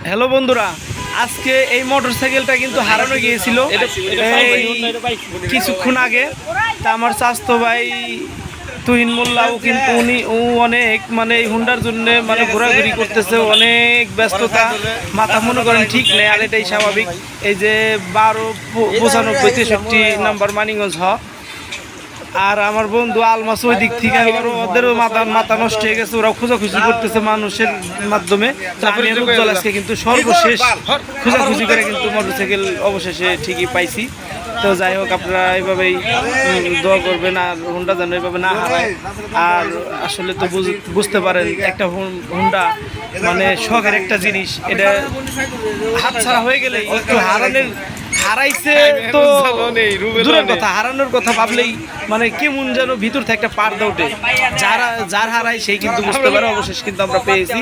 Hello বন্ধুরা, আজকে এই মোটরসাইকেলটা কিন্তু হারানো গিয়েছিল কিছুক্ষণ আগে। তা আমার চাচতো ভাই তুহিন মোল্লা কিন্তু ও অনেক এই হুন্ডার জন্য ঘোরাঘুরি করতেছে, অনেক ব্যস্ততা, মাথা মনে করেন ঠিক নেই। আর এটাই স্বাভাবিক। এই যে 1295 নাম্বার মানিগঞ্জ আর আমার বন্ধু আলমাস ওই দিক থেকে ওদেরও মাথা নষ্ট হয়ে গেছে, ওরাও খোঁজাখুঁজি করতেছে মানুষের মাধ্যমে। আজকে কিন্তু সর্বশেষ খোঁজাখুঁজি করে কিন্তু মোটরসাইকেল অবশেষে ঠিকই পাইছি। তো যাই হোক, আপনারা এইভাবেই দোয়া করবেন আর হুন্ডা যেন এইভাবে না হারায়। আর আসলে তো বুঝতে পারেন, একটা হুন্ডা শখের একটা জিনিস, এটা হাত ছাড়া হয়ে গেলে একটু হারাইছে তো দূরের কথা, হারানোর কথা ভাবলেই কেমন যেন ভিতর থেকে একটা পার্দা ওঠে। যার হারায় সেই কিন্তু বুঝতে পারে। অবশেষ কিন্তু আমরা পেয়েছি।